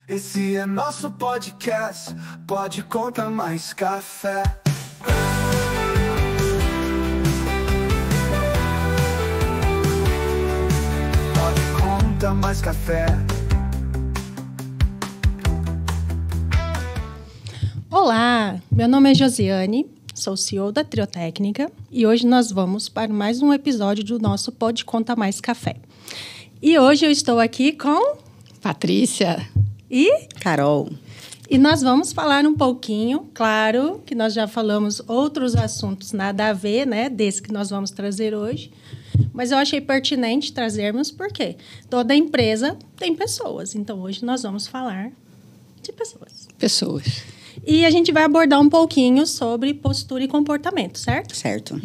Esse é nosso podcast, pode contar mais café. Pode contar mais café. Olá, meu nome é Josiane, sou CEO da Triotécnica e hoje nós vamos para mais um episódio do nosso Pode Contar Mais Café. E hoje eu estou aqui com Patrícia e Carol. E nós vamos falar um pouquinho, claro, que nós já falamos outros assuntos nada a ver, né, desse que nós vamos trazer hoje. Mas eu achei pertinente trazermos porque toda empresa tem pessoas. Então, hoje nós vamos falar de pessoas. Pessoas. E a gente vai abordar um pouquinho sobre postura e comportamento, certo? Certo.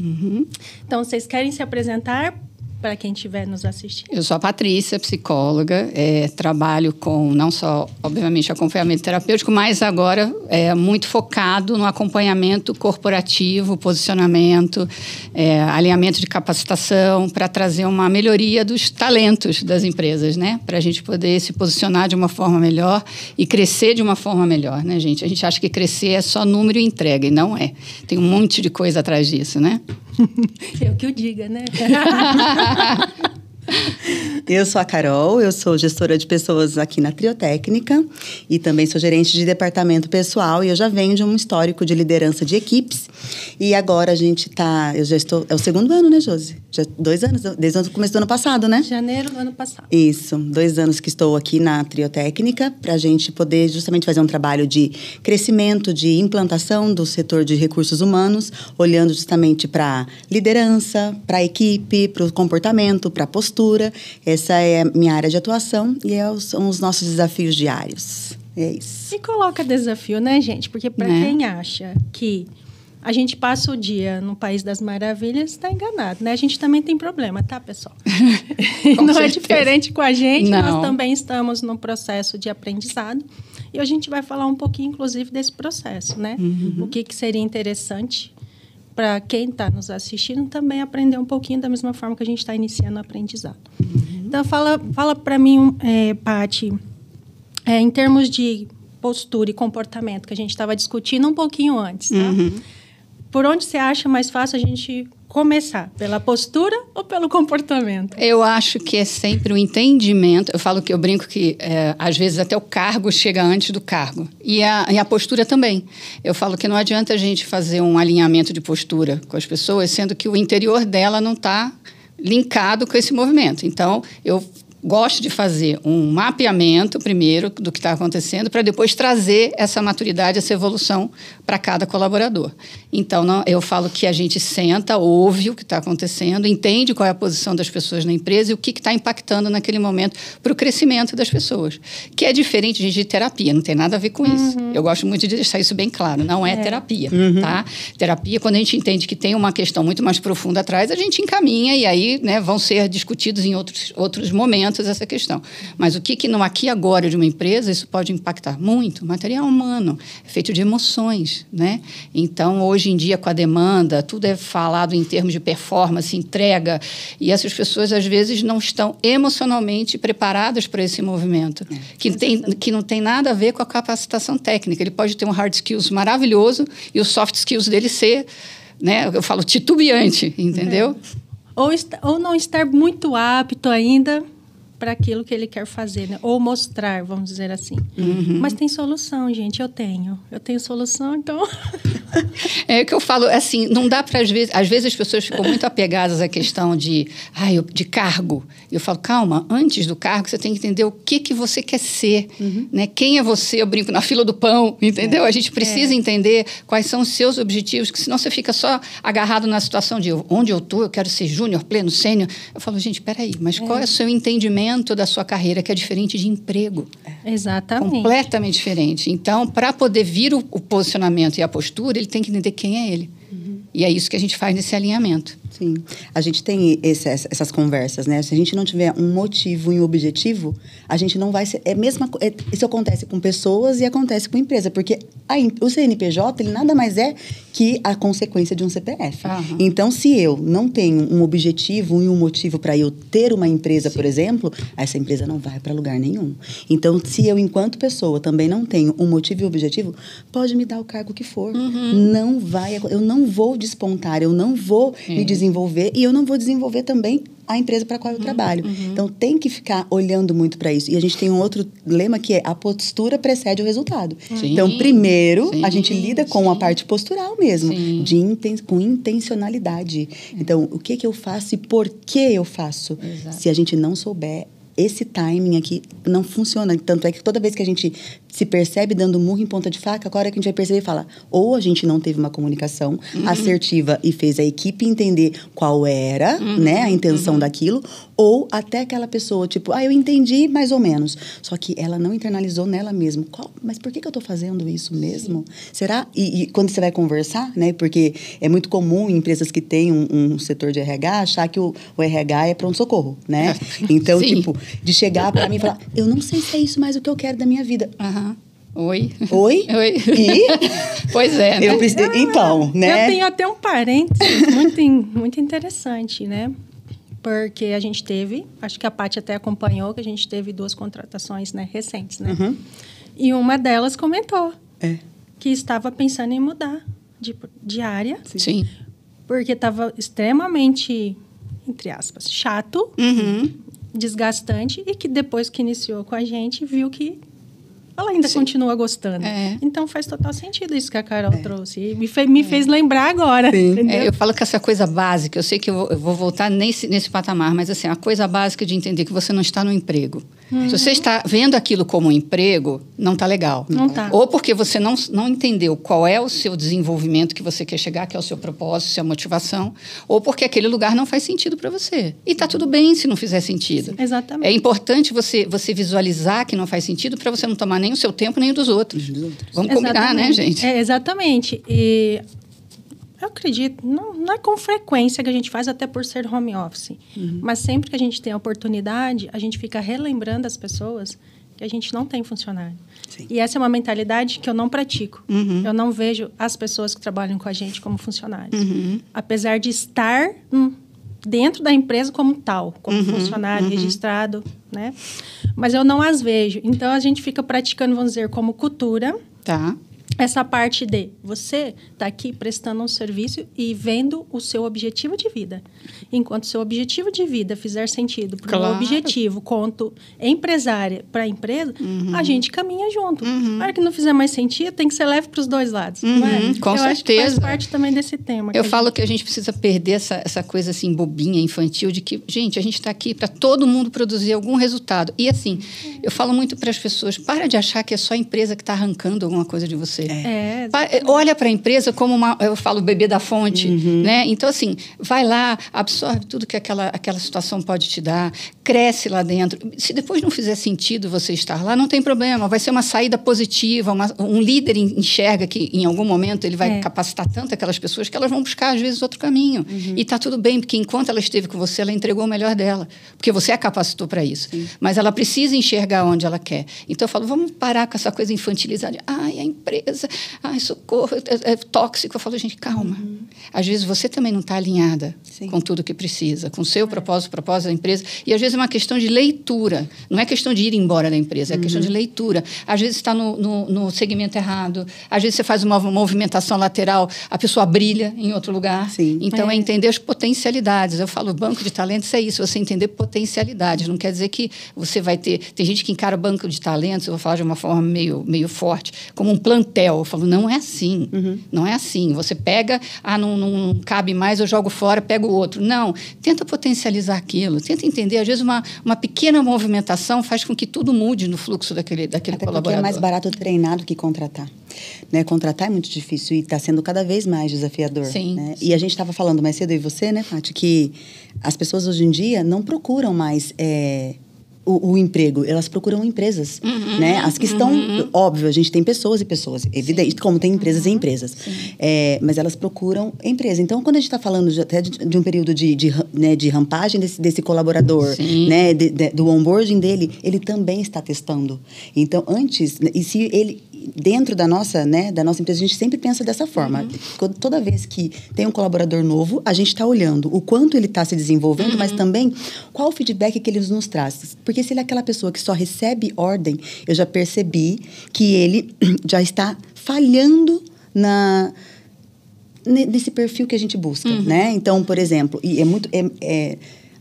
Então, vocês querem se apresentar para quem estiver nos assistindo? Eu sou a Patrícia, psicóloga. Trabalho com não só, obviamente, acompanhamento terapêutico, mas agora muito focado no acompanhamento corporativo, posicionamento, alinhamento de capacitação, para trazer uma melhoria dos talentos das empresas, né? Para a gente poder se posicionar de uma forma melhor e crescer de uma forma melhor, né, gente? A gente acha que crescer é só número e entrega, e não é. Tem um monte de coisa atrás disso, né? Eu que o diga, né? Eu sou a Carol, eu sou gestora de pessoas aqui na Triotécnica e também sou gerente de departamento pessoal e eu já venho de um histórico de liderança de equipes e agora a gente eu já estou, é o segundo ano, né, Josi? Já 2 anos, desde o começo do ano passado, né? Janeiro do ano passado. Isso, 2 anos que estou aqui na Triotécnica para a gente poder justamente fazer um trabalho de crescimento, de implantação do setor de recursos humanos, olhando justamente para liderança, para a equipe, para o comportamento, para a postura. Essa é a minha área de atuação e são os nossos desafios diários. É isso. E coloca desafio, né, gente? Porque para quem acha que a gente passa o dia no País das Maravilhas, está enganado, né? A gente também tem problema, tá, pessoal? Não certeza. É diferente com a gente, Não. Nós também estamos num processo de aprendizado. E a gente vai falar um pouquinho, inclusive, desse processo, né? O que seria interessante para quem está nos assistindo também aprender um pouquinho da mesma forma que a gente está iniciando o aprendizado. Então, fala para mim, Paty, em termos de postura e comportamento, que a gente estava discutindo um pouquinho antes, tá? Por onde você acha mais fácil a gente começar? Pela postura ou pelo comportamento? Eu acho que é sempre o entendimento. Eu falo que eu brinco que, às vezes, até o cargo chega antes do cargo. E a postura também. Eu falo que não adianta a gente fazer um alinhamento de postura com as pessoas, sendo que o interior dela não está linkado com esse movimento. Então, eu gosto de fazer um mapeamento, primeiro, do que está acontecendo, para depois trazer essa maturidade, essa evolução para cada colaborador. Então, eu falo que a gente senta, ouve o que está acontecendo, entende qual é a posição das pessoas na empresa e o que está impactando naquele momento para o crescimento das pessoas. Que é diferente, gente, de terapia, não tem nada a ver com isso. Eu gosto muito de deixar isso bem claro, não é terapia, tá? Terapia, quando a gente entende que tem uma questão muito mais profunda atrás, a gente encaminha e aí, né, vão ser discutidos em outros momentos essa questão. Mas o que no aqui e agora de uma empresa, isso pode impactar muito. O material humano é feito de emoções, né? Então, hoje em dia, com a demanda, tudo é falado em termos de performance, entrega, e essas pessoas, às vezes, não estão emocionalmente preparadas para esse movimento, que não tem nada a ver com a capacitação técnica. Ele pode ter um hard skills maravilhoso e o soft skills dele ser, né, eu falo, titubeante, entendeu? Ou não estar muito apto ainda para aquilo que ele quer fazer, né? Ou mostrar, vamos dizer assim. Mas tem solução, gente, eu tenho solução, então... É que eu falo, assim, não dá para, às vezes as pessoas ficam muito apegadas à questão de cargo. Eu falo, calma, antes do cargo você tem que entender o que você quer ser, né? Quem é você? Eu brinco na fila do pão, entendeu? A gente precisa entender quais são os seus objetivos, que senão você fica só agarrado na situação de onde eu estou, eu quero ser júnior, pleno, sênior. Eu falo, gente, peraí, mas qual é o seu entendimento da sua carreira, que é diferente de emprego? Exatamente. Completamente diferente. Então, para poder vir o posicionamento e a postura, ele tem que entender quem é ele. E é isso que a gente faz nesse alinhamento. Sim. A gente tem essas conversas, né? Se a gente não tiver um motivo e um objetivo, a gente não vai ser... Isso acontece com pessoas e acontece com empresa, porque o CNPJ, ele nada mais é que a consequência de um CPF. Aham. Então, se eu não tenho um objetivo e um motivo para eu ter uma empresa, por exemplo, essa empresa não vai para lugar nenhum. Então, se eu, enquanto pessoa, também não tenho um motivo e objetivo, pode me dar o cargo que for. Eu não vou despontar, eu não vou me desenvolver e eu não vou desenvolver também a empresa para a qual eu trabalho. Então, tem que ficar olhando muito para isso. E a gente tem um outro lema que é a postura precede o resultado. Sim. Então, primeiro, Sim. a gente lida com a parte postural mesmo, Sim. com intencionalidade. Então, o que eu faço e por que eu faço? Exato. Se a gente não souber, esse timing aqui não funciona. Tanto é que toda vez que a gente se percebe dando murro em ponta de faca, agora que a gente vai perceber e falar, ou a gente não teve uma comunicação assertiva e fez a equipe entender qual era, né, a intenção daquilo, ou até aquela pessoa, tipo, eu entendi mais ou menos. Só que ela não internalizou nela mesma. Mas por que eu estou fazendo isso mesmo? Será? E quando você vai conversar, né, porque é muito comum em empresas que têm um setor de RH achar que o RH é pronto-socorro, né? Então, Sim. tipo, de chegar para mim e falar, eu não sei se é isso mais o que eu quero da minha vida. Oi? Oi? Oi. E? Pois é, né? Então, né? Eu tenho até um parênteses muito interessante, né? Porque a gente teve, acho que a Paty até acompanhou, que a gente teve 2 contratações, né, recentes, né? E uma delas comentou que estava pensando em mudar de área. Sim. Porque estava extremamente, entre aspas, chato, desgastante, e que depois que iniciou com a gente, viu que ela ainda continua gostando. Então, faz total sentido isso que a Carol trouxe. E me fez lembrar agora. Eu falo que essa coisa básica, eu sei que eu vou voltar nesse patamar, mas assim, a coisa básica de entender que você não está no emprego. Se você está vendo aquilo como um emprego, não está legal. Não tá. Ou porque você não entendeu qual é o seu desenvolvimento que você quer chegar, que é o seu propósito, sua motivação, ou porque aquele lugar não faz sentido para você. E está tudo bem se não fizer sentido. Exatamente. É importante você visualizar que não faz sentido para você não tomar nem o seu tempo, nem o dos outros. Vamos combinar, né, gente? Exatamente. E eu acredito, não é com frequência que a gente faz, até por ser home office. Mas sempre que a gente tem a oportunidade, a gente fica relembrando as pessoas que a gente não tem funcionário. Sim. E essa é uma mentalidade que eu não pratico. Eu não vejo as pessoas que trabalham com a gente como funcionários. Apesar de estar dentro da empresa como tal, como funcionário registrado, né? Mas eu não as vejo. Então, a gente fica praticando, vamos dizer, como cultura. Tá. Essa parte de você está aqui prestando um serviço e vendo o seu objetivo de vida. Enquanto o seu objetivo de vida fizer sentido para o objetivo, quanto empresária para a empresa, a gente caminha junto. Na hora que não fizer mais sentido, tem que ser leve para os dois lados. Não é? Com certeza. Acho que faz parte também desse tema. Eu falo que a gente precisa perder essa coisa assim, bobinha, infantil, de que, gente, a gente está aqui para todo mundo produzir algum resultado. E assim, eu falo muito para as pessoas, para de achar que é só a empresa que está arrancando alguma coisa de você. Olha para a empresa como eu falo, bebê da fonte, né? Então, assim, vai lá, absorve tudo que aquela situação pode te dar, cresce lá dentro. Se depois não fizer sentido você estar lá, não tem problema, vai ser uma saída positiva, um líder enxerga que em algum momento ele vai capacitar tanto aquelas pessoas que elas vão buscar, às vezes, outro caminho. E está tudo bem, porque enquanto ela esteve com você, ela entregou o melhor dela, porque você a capacitou para isso. Mas ela precisa enxergar onde ela quer. Então, eu falo, vamos parar com essa coisa infantilizada. A empresa, socorro, é tóxico. Eu falo, gente, calma. Às vezes, você também não está alinhada com tudo que precisa, com o seu propósito, o propósito da empresa. E, às vezes, é uma questão de leitura. Não é questão de ir embora da empresa, é questão de leitura. Às vezes, está no segmento errado. Às vezes, você faz uma movimentação lateral, a pessoa brilha em outro lugar. Então, é entender as potencialidades. Eu falo, banco de talentos é isso, você entender potencialidades. Não quer dizer que você vai ter... Tem gente que encara banco de talentos, eu vou falar de uma forma meio forte, como um plantel. Eu falo, não é assim. Não é assim. Você pega, não cabe mais, eu jogo fora, pego o outro. Não. Tenta potencializar aquilo. Tenta entender. Às vezes, uma pequena movimentação faz com que tudo mude no fluxo daquele colaborador. Porque é mais barato treinar do que contratar. Né? Contratar é muito difícil e está sendo cada vez mais desafiador. Né? E a gente estava falando mais cedo, eu e você, né, Paty, que as pessoas hoje em dia não procuram mais o emprego, elas procuram empresas, né? As que estão, óbvio, a gente tem pessoas e pessoas, evidente, como tem empresas e empresas, mas elas procuram empresa. Então, quando a gente está falando até de um período de rampagem desse colaborador, né? Do onboarding dele, ele também está testando. Então, antes, e se ele... Dentro da nossa empresa, a gente sempre pensa dessa forma. Toda vez que tem um colaborador novo, a gente está olhando o quanto ele está se desenvolvendo, mas também qual o feedback que ele nos traz. Porque se ele é aquela pessoa que só recebe ordem, eu já percebi que ele já está falhando nesse perfil que a gente busca, né? Então, por exemplo,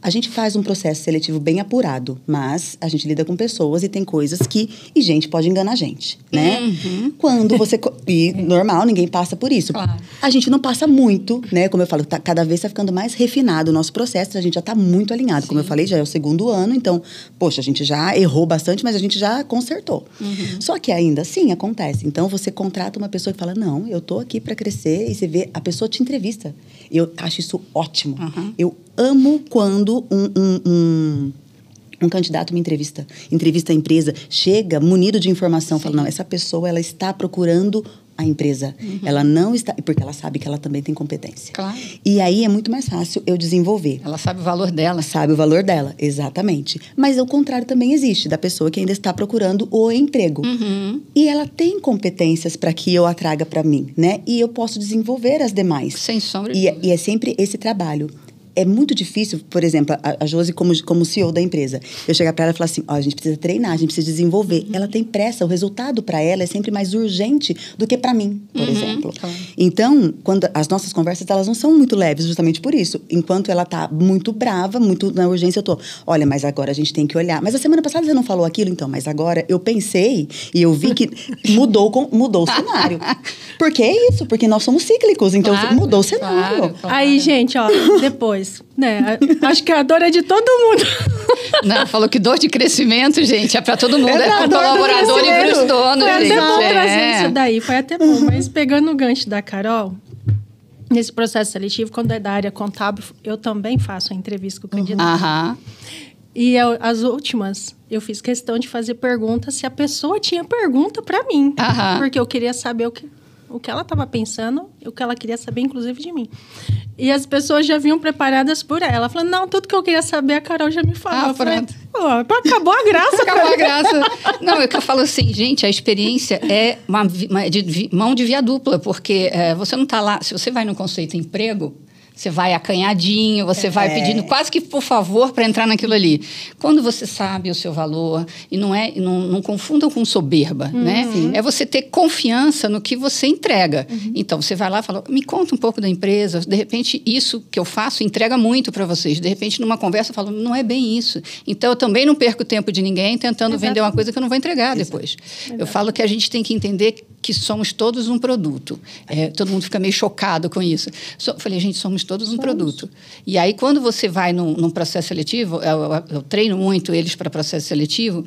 a gente faz um processo seletivo bem apurado, mas a gente lida com pessoas e tem coisas que... E gente pode enganar a gente, né? Quando você... E normal, ninguém passa por isso. Claro. A gente não passa muito, né? Como eu falo, cada vez está ficando mais refinado o nosso processo, a gente já está muito alinhado. Como eu falei, já é o 2º ano, então... Poxa, a gente já errou bastante, mas a gente já consertou. Só que ainda assim acontece. Então, você contrata uma pessoa que fala, não, eu tô aqui para crescer, e você vê, a pessoa te entrevista. Eu acho isso ótimo. Eu amo quando um candidato me entrevista a empresa, chega munido de informação, fala, não, essa pessoa, ela está procurando a empresa. Ela não está... Porque ela sabe que ela também tem competência. Claro. E aí é muito mais fácil eu desenvolver. Ela sabe o valor dela. Sabe o valor dela, exatamente. Mas o contrário também existe, da pessoa que ainda está procurando o emprego. E ela tem competências para que eu a traga para mim, né? E eu posso desenvolver as demais. Sem sombra de dúvida. E é sempre esse trabalho. É muito difícil, por exemplo, a Josi como CEO da empresa, eu chegar para ela e falar assim, a gente precisa treinar, a gente precisa desenvolver. Ela tem pressa, o resultado para ela é sempre mais urgente do que para mim, por exemplo. Claro. Então, quando as nossas conversas, elas não são muito leves justamente por isso. Enquanto ela tá muito brava, muito na urgência, eu tô, olha, mas agora a gente tem que olhar. Mas a semana passada você não falou aquilo, então, mas agora eu pensei e eu vi que mudou o cenário. Por que isso? Porque nós somos cíclicos, então mudou o cenário. Claro. Aí, gente, ó, depois, né? Acho que a dor é de todo mundo. Não, falou que dor de crescimento, gente, é para todo mundo. É para o colaborador e para os donos, foi gente. Foi até bom trazer isso daí, foi até bom. Mas pegando o gancho da Carol, nesse processo seletivo, quando é da área contábil, eu também faço a entrevista com o candidato. E as últimas, eu fiz questão de fazer perguntas se a pessoa tinha pergunta para mim. Porque eu queria saber o que ela estava pensando, o que ela queria saber, inclusive, de mim. E as pessoas já vinham preparadas por ela. Falando, não, tudo que eu queria saber, a Carol já me falou. Pronto. Acabou a graça. Acabou a graça. Não, é que eu falo assim, gente, a experiência é mão de via dupla, porque você não está lá... Se você vai no conceito emprego, você vai acanhadinho, você vai pedindo quase que por favor para entrar naquilo ali. Quando você sabe o seu valor, e não confundam com soberba, né? É você ter confiança no que você entrega. Então, você vai lá e fala, me conta um pouco da empresa, de repente, isso que eu faço entrega muito para vocês. De repente, numa conversa, eu falo, não é bem isso. Então, eu também não perco tempo de ninguém tentando vender uma coisa que eu não vou entregar depois. Eu falo que a gente tem que entender que somos todos um produto. Todo mundo fica meio chocado com isso. Eu falei, gente, somos todos um produto. E aí, quando você vai num processo seletivo, eu treino muito eles para processo seletivo,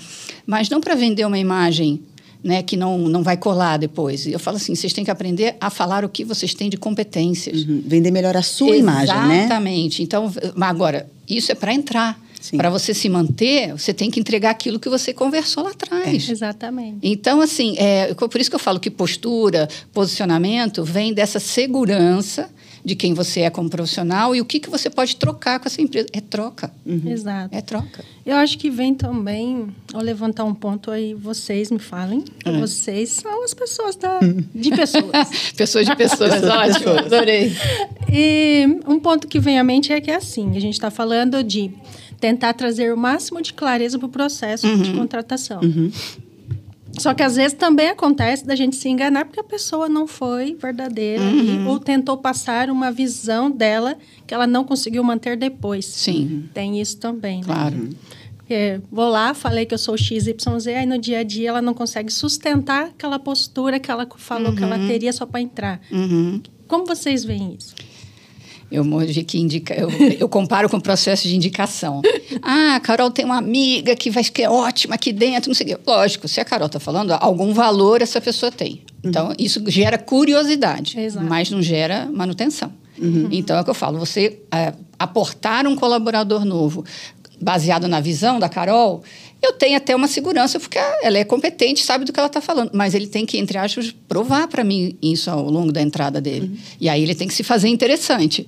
mas não para vender uma imagem, né, que não vai colar depois. Eu falo assim, vocês têm que aprender a falar o que vocês têm de competências. Vender melhor a sua imagem, né? Exatamente. Então, agora, isso é para entrar. Para você se manter, você tem que entregar aquilo que você conversou lá atrás. Exatamente. Então, assim, por isso que eu falo que postura, posicionamento, vem dessa segurança de quem você é como profissional e o que você pode trocar com essa empresa. É troca. Exato. É troca. Eu acho que vem também, ao levantar um ponto aí, vocês me falem. Vocês são as pessoas de pessoas. Pessoas de pessoas, ótimo. Adorei. E um ponto que vem à mente é que é assim, a gente está falando de tentar trazer o máximo de clareza para o processo de contratação. Só que às vezes também acontece da gente se enganar porque a pessoa não foi verdadeira ou tentou passar uma visão dela que ela não conseguiu manter depois. Sim. Tem isso também, né? Claro. Porque vou lá, falei que eu sou XYZ, aí no dia a dia ela não consegue sustentar aquela postura que ela falou que ela teria só para entrar. Como vocês veem isso? Eu eu comparo com o processo de indicação. A Carol tem uma amiga que é ótima aqui dentro, não sei o quê. Lógico, se a Carol está falando, algum valor essa pessoa tem. Então, isso gera curiosidade, mas não gera manutenção. Então, é o que eu falo, você aportar um colaborador novo, baseado na visão da Carol, eu tenho até uma segurança, porque ela é competente, sabe do que ela está falando. Mas ele tem que, entre aspas, provar para mim isso ao longo da entrada dele. E aí ele tem que se fazer interessante.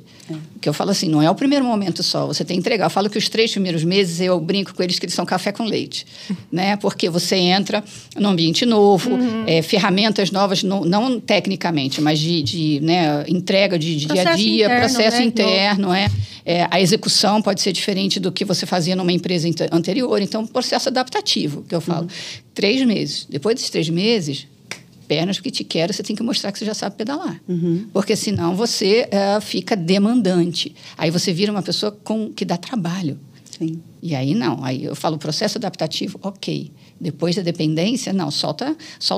Porque eu falo assim, não é o primeiro momento só, você tem que entregar. Eu falo que os 3 primeiros meses, eu brinco com eles que eles são café com leite. Né? Porque você entra num ambiente novo, ferramentas novas, não tecnicamente, mas de né, entrega de dia a dia, processo interno, a execução pode ser diferente do que você fazia numa empresa anterior. Então, processo adaptativo, que eu falo. 3 meses. Depois desses 3 meses, pernas porque te quero, você tem que mostrar que você já sabe pedalar. Porque senão você fica demandante. Aí você vira uma pessoa que dá trabalho. Sim. E aí não. Aí eu falo processo adaptativo, ok. Depois da dependência, não, solta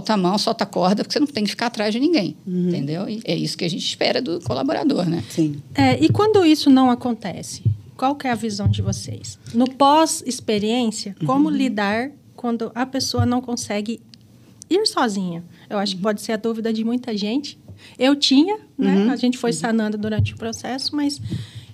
a mão, solta a corda, porque você não tem que ficar atrás de ninguém. Entendeu? E é isso que a gente espera do colaborador, né? Sim. E quando isso não acontece? Qual que é a visão de vocês? No pós-experiência, como lidar quando a pessoa não consegue ir sozinha? Eu acho que pode ser a dúvida de muita gente. Eu tinha, né? A gente foi sanando durante o processo, mas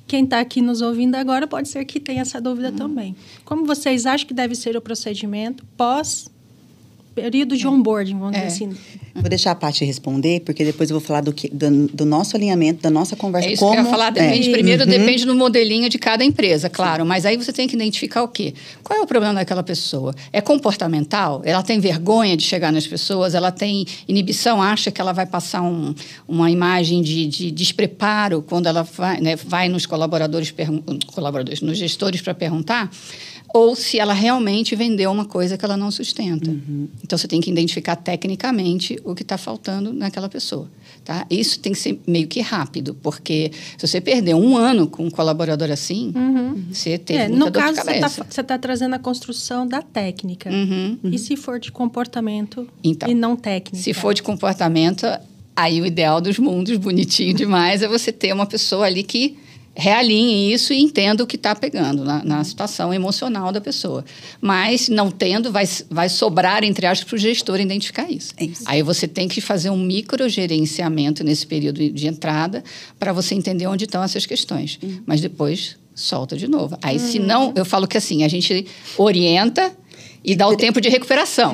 quem está aqui nos ouvindo agora pode ser que tenha essa dúvida também. Como vocês acham que deve ser o procedimento pós-período de onboarding, vamos dizer assim? Vou deixar a Paty responder, porque depois eu vou falar do nosso alinhamento, da nossa conversa. É isso que eu ia falar. Primeiro, depende do modelinho de cada empresa, claro. Mas aí você tem que identificar o quê? Qual é o problema daquela pessoa? É comportamental? Ela tem vergonha de chegar nas pessoas? Ela tem inibição? Acha que ela vai passar uma imagem de despreparo quando ela vai nos nos gestores para perguntar? Ou se ela realmente vendeu uma coisa que ela não sustenta. Então, você tem que identificar tecnicamente o que está faltando naquela pessoa. Tá? Isso tem que ser meio que rápido, porque se você perder 1 ano com um colaborador assim, você teve muita dor de cabeça. No caso, você está trazendo a construção da técnica. E se for de comportamento e não técnica? Se for de comportamento, aí o ideal dos mundos, bonitinho demais, é você ter uma pessoa ali que realinhe isso e entenda o que está pegando na situação emocional da pessoa. Mas, não tendo, vai sobrar, entre aspas, para o gestor identificar isso. Aí você tem que fazer um microgerenciamento nesse período de entrada para você entender onde estão essas questões. Mas depois, solta de novo. Aí, se não, eu falo que assim, a gente orienta e dá o tempo de recuperação.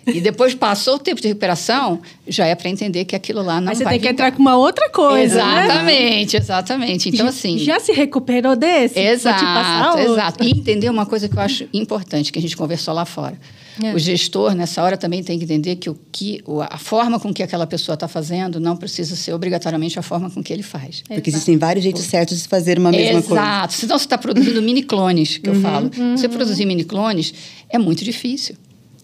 E depois passou o tempo de recuperação, já é para entender que aquilo lá não vai Aí você tem que entrar com uma outra coisa, Exatamente. Então, assim... Já se recuperou desse? Exato. E entender uma coisa que eu acho importante, que a gente conversou lá fora. O gestor, nessa hora, também tem que entender que a forma com que aquela pessoa está fazendo não precisa ser obrigatoriamente a forma com que ele faz. Porque existem vários jeitos certos de fazer uma mesma coisa. Exato. Senão você está produzindo mini-clones, que eu falo. Você produzir mini-clones é muito difícil.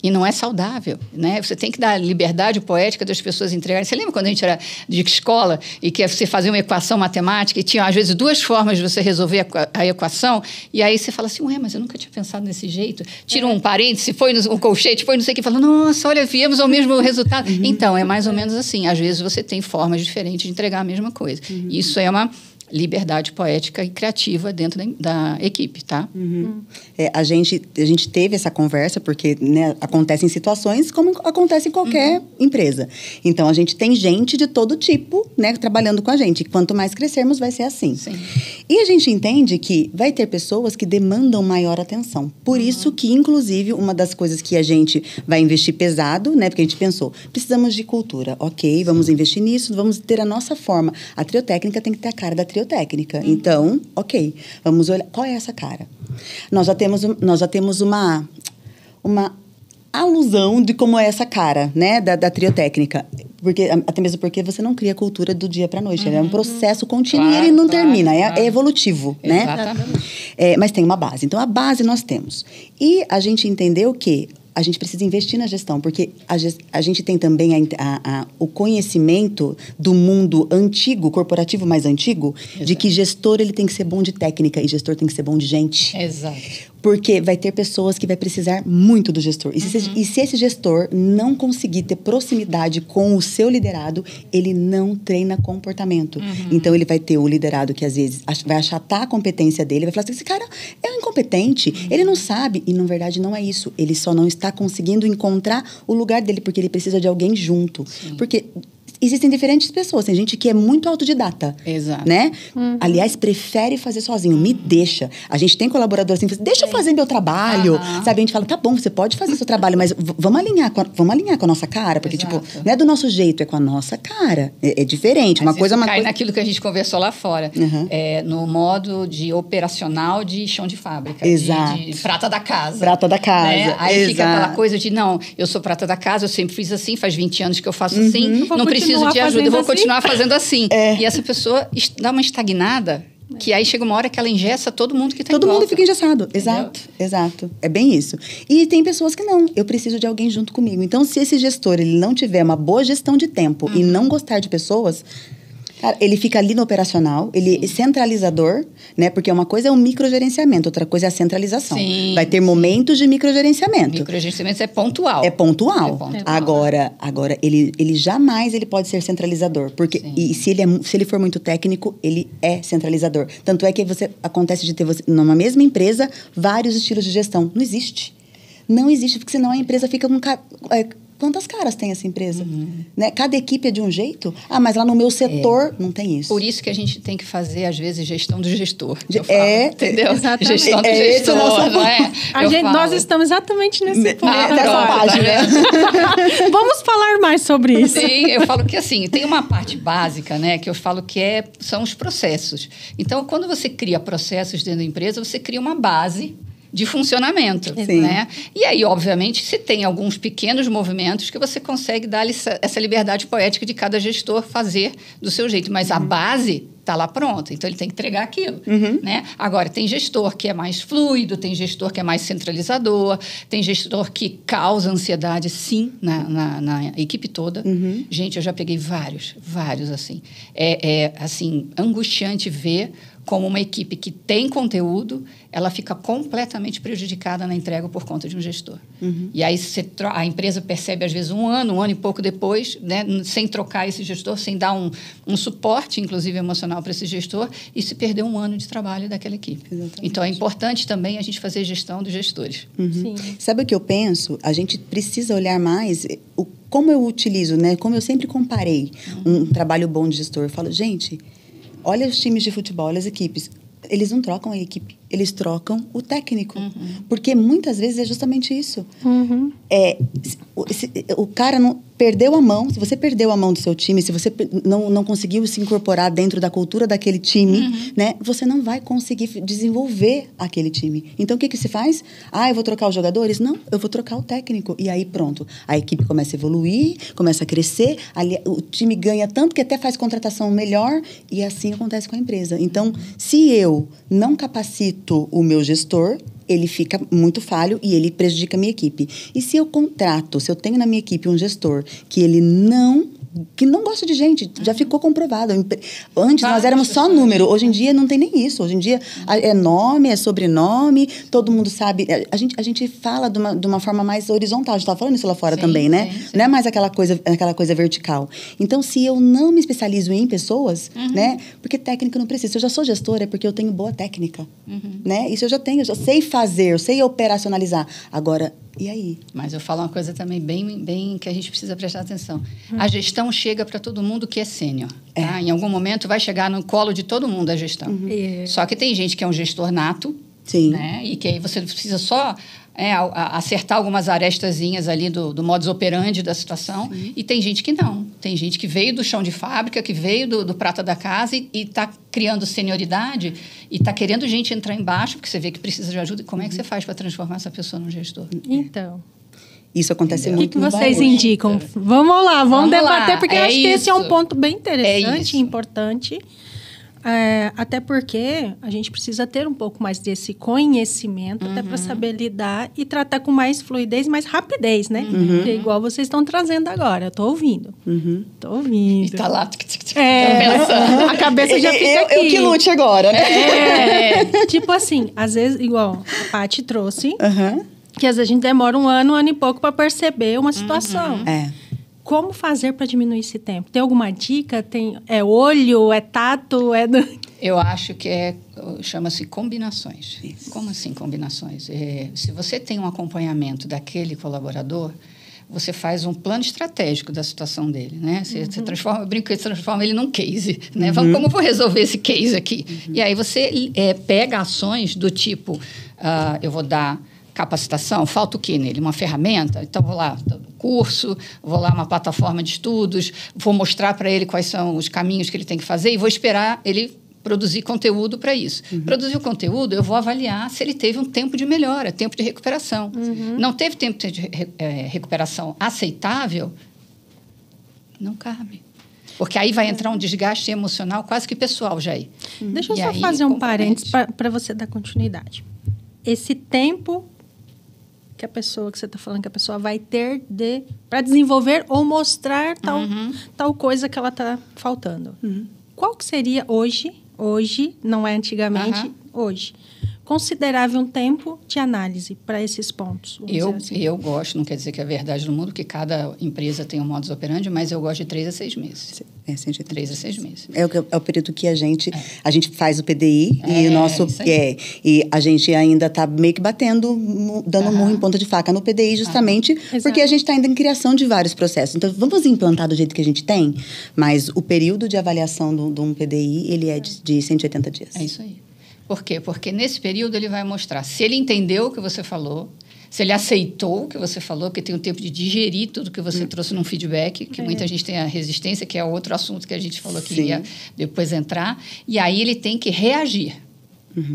E não é saudável, né? Você tem que dar liberdade poética das pessoas entregarem. Você lembra quando a gente era de escola e que você fazia uma equação matemática e tinha, às vezes, 2 formas de você resolver a equação e aí você fala assim, mas eu nunca tinha pensado desse jeito. Tira um parêntese, põe um colchete, põe não sei o que, fala, nossa, olha, viemos ao mesmo resultado. Então, é mais ou menos assim. Às vezes, você tem formas diferentes de entregar a mesma coisa. Isso é uma liberdade poética e criativa dentro da equipe, tá? A gente teve essa conversa porque, né, acontecem situações como acontece em qualquer empresa. Então, a gente tem gente de todo tipo, né, trabalhando com a gente. Quanto mais crescermos, vai ser assim. Sim. E a gente entende que vai ter pessoas que demandam maior atenção. Por isso que, inclusive, uma das coisas que a gente vai investir pesado, né, porque a gente pensou, precisamos de cultura. Ok, vamos investir nisso, vamos ter a nossa forma. A triotécnica tem que ter a cara da triotécnica. Então, ok, vamos olhar. Qual é essa cara? Nós já temos uma alusão de como é essa cara, né, da triotécnica. Até mesmo porque você não cria cultura do dia para a noite. Ele é um processo contínuo e ele não termina. É evolutivo, né? Exatamente. Mas tem uma base. Então, a base nós temos. E a gente entendeu que a gente precisa investir na gestão, porque a gente tem também o conhecimento do mundo antigo, corporativo mais antigo, de que gestor ele tem que ser bom de técnica e gestor tem que ser bom de gente. Exato. Porque vai ter pessoas que vai precisar muito do gestor. E se esse gestor não conseguir ter proximidade com o seu liderado, ele não treina comportamento. Então, ele vai ter o liderado que, às vezes, vai achatar a competência dele, vai falar assim, esse cara é um incompetente, ele não sabe. E, na verdade, não é isso. Ele só não está conseguindo encontrar o lugar dele, porque ele precisa de alguém junto. Porque existem diferentes pessoas. Tem gente que é muito autodidata. Exato. Né? Aliás, prefere fazer sozinho. Me deixa. A gente tem colaborador assim, deixa eu fazer meu trabalho. Sabe? A gente fala, tá bom, você pode fazer seu trabalho, mas vamos alinhar com a nossa cara. Porque, Exato. tipo, não é do nosso jeito, é com a nossa cara. É diferente. Uma coisa é uma cai coisa... naquilo que a gente conversou lá fora. No modo de operacional de chão de fábrica. Exato. De prata da casa. Prata da casa. Né? Aí Exato. fica aquela coisa de, não, eu sou prata da casa, eu sempre fiz assim, faz 20 anos que eu faço assim, não preciso de ajuda, eu vou continuar fazendo assim. E essa pessoa dá uma estagnada, que aí chega uma hora que ela engessa todo mundo que está em volta. Todo mundo fica engessado. Exato. É bem isso. E tem pessoas que não. Eu preciso de alguém junto comigo. Então, se esse gestor ele não tiver uma boa gestão de tempo e não gostar de pessoas... Cara, ele fica ali no operacional, ele é centralizador, né? Porque uma coisa é o microgerenciamento, outra coisa é a centralização. Vai ter momentos de microgerenciamento. Microgerenciamento é pontual. É pontual. Agora ele jamais ele pode ser centralizador. Porque, e se ele for muito técnico, ele é centralizador. Tanto é que acontece de ter numa mesma empresa, vários estilos de gestão. Não existe. Não existe, porque senão a empresa fica com... Quantas caras tem essa empresa? Né? Cada equipe é de um jeito. Mas lá no meu setor não tem isso. Por isso que a gente tem que fazer, às vezes, gestão do gestor. Entendeu? Exatamente. Gestão do gestor, não é? Nós estamos exatamente nesse ponto. Nessa página. Vamos falar mais sobre isso. Sim, eu falo que assim, tem uma parte básica, né? Que eu falo que são os processos. Então, quando você cria processos dentro da empresa, você cria uma base de funcionamento, né? E aí, obviamente, se tem alguns pequenos movimentos que você consegue dar essa liberdade poética de cada gestor fazer do seu jeito, mas a base está lá pronta, então ele tem que entregar aquilo, né? Agora, tem gestor que é mais fluido, tem gestor que é mais centralizador, tem gestor que causa ansiedade, sim, na equipe toda. Gente, eu já peguei vários, assim. Assim, angustiante ver como uma equipe que tem conteúdo, ela fica completamente prejudicada na entrega por conta de um gestor. E aí a empresa percebe, às vezes, um ano e pouco depois, né, sem trocar esse gestor, sem dar um suporte, inclusive emocional, para esse gestor, e se perdeu um ano de trabalho daquela equipe. Exatamente. Então, é importante também a gente fazer gestão dos gestores. Sim. Sabe o que eu penso? A gente precisa olhar mais como eu utilizo, né? Como eu sempre comparei um trabalho bom de gestor. Eu falo, gente... Olha os times de futebol, olha as equipes. Eles não trocam a equipe, eles trocam o técnico. Porque muitas vezes é justamente isso. O cara não perdeu a mão. Se você perdeu a mão do seu time, se você não conseguiu se incorporar dentro da cultura daquele time, né, você não vai conseguir desenvolver aquele time. Então, o que se faz? Eu vou trocar os jogadores? Não, eu vou trocar o técnico. E aí, pronto. A equipe começa a evoluir, começa a crescer, o time ganha tanto que até faz contratação melhor, e assim acontece com a empresa. Então, se eu não capacito o meu gestor, ele fica muito falho e ele prejudica a minha equipe. E se eu tenho na minha equipe um gestor que não gosta de gente, já ficou comprovado. Antes nós éramos só número, hoje em dia não tem nem isso. Hoje em dia é nome, é sobrenome, todo mundo sabe. A gente fala de uma forma mais horizontal, a gente estava falando isso lá fora também, né? Sim. Não é mais aquela coisa vertical. Então, se eu não me especializo em pessoas, né? Porque técnica não precisa. Se eu já sou gestora, é porque eu tenho boa técnica, né? Isso eu já tenho, eu já sei fazer, eu sei operacionalizar. Agora, e aí? Mas eu falo uma coisa também bem que a gente precisa prestar atenção. A gestão chega para todo mundo que é sênior. Tá? Em algum momento vai chegar no colo de todo mundo a gestão. Só que tem gente que é um gestor nato, né? E que aí você precisa só acertar algumas arestazinhas ali do modus operandi da situação. E tem gente que não. Tem gente que veio do chão de fábrica, que veio do prata da casa e está criando senioridade e está querendo gente entrar embaixo, porque você vê que precisa de ajuda. Como é que você faz para transformar essa pessoa num gestor? Então... Isso acontece muito. O que vocês indicam? Vamos lá, vamos debater, porque eu acho que esse é um ponto bem interessante e importante. Até porque a gente precisa ter um pouco mais desse conhecimento até para saber lidar e tratar com mais fluidez, mais rapidez, né? É igual vocês estão trazendo agora. Eu tô ouvindo. Tô ouvindo. E tá lá. A cabeça já fica aqui. Eu que lute agora, né? Tipo assim, às vezes, igual a Paty trouxe, que às vezes a gente demora um ano e pouco para perceber uma situação. Como fazer para diminuir esse tempo? Tem alguma dica? É olho? É tato? Eu acho que chama-se combinações. Como assim combinações? Se você tem um acompanhamento daquele colaborador, você faz um plano estratégico da situação dele, né? Você transforma, eu brinco que você transforma ele num case, né? Como eu vou resolver esse case aqui? E aí você pega ações do tipo, eu vou dar capacitação, falta o quê nele? Uma ferramenta? Então, vou lá, curso, vou lá uma plataforma de estudos, vou mostrar para ele quais são os caminhos que ele tem que fazer e vou esperar ele produzir conteúdo para isso. Produzir o conteúdo, eu vou avaliar se ele teve um tempo de melhora, tempo de recuperação. Não teve tempo de recuperação aceitável, não cabe. Porque aí vai entrar um desgaste emocional quase que pessoal, Jair. Deixa eu só fazer um parênteses para você dar continuidade. Esse tempo que a pessoa, que você está falando, que a pessoa vai ter para desenvolver ou mostrar tal coisa que ela está faltando. Qual que seria hoje, não é antigamente, hoje, considerável um tempo de análise para esses pontos? Eu gosto, não quer dizer que é verdade no mundo, porque cada empresa tem um modus operandi, mas eu gosto de 3 a 6 meses. 3 a 6 meses. É o período que a gente faz o PDI e o nosso... e a gente ainda está meio que dando murro em ponta de faca no PDI, justamente porque a gente está ainda em criação de vários processos. Então, vamos implantar do jeito que a gente tem, mas o período de avaliação de um PDI, ele é de 180 dias. É isso aí. Por quê? Porque nesse período ele vai mostrar se ele entendeu o que você falou, se ele aceitou o que você falou, porque tem o tempo de digerir tudo que você trouxe num feedback, que muita gente tem a resistência, que é outro assunto que a gente falou que ia depois entrar, e aí ele tem que reagir.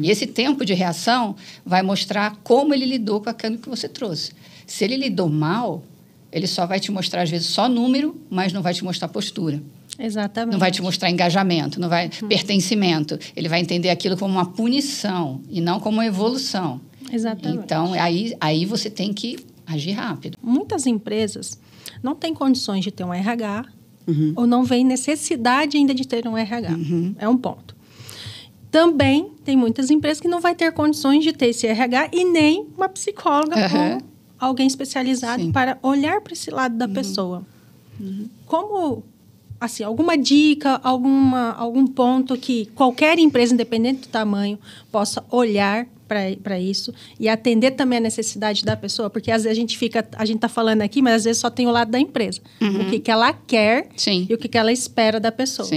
E esse tempo de reação vai mostrar como ele lidou com aquilo que você trouxe. Se ele lidou mal, ele só vai te mostrar, às vezes, só número, mas não vai te mostrar postura. Exatamente. Não vai te mostrar engajamento, não vai pertencimento. Ele vai entender aquilo como uma punição e não como uma evolução. Exatamente. Então, aí você tem que agir rápido. Muitas empresas não têm condições de ter um RH ou não veem necessidade ainda de ter um RH. É um ponto. Também tem muitas empresas que não vai ter condições de ter esse RH e nem uma psicóloga ou alguém especializado para olhar para esse lado da pessoa. Como... assim, alguma dica, algum ponto que qualquer empresa, independente do tamanho, possa olhar para isso e atender também a necessidade da pessoa? Porque às vezes a gente está falando aqui, mas às vezes só tem o lado da empresa. O que ela quer e o que ela espera da pessoa.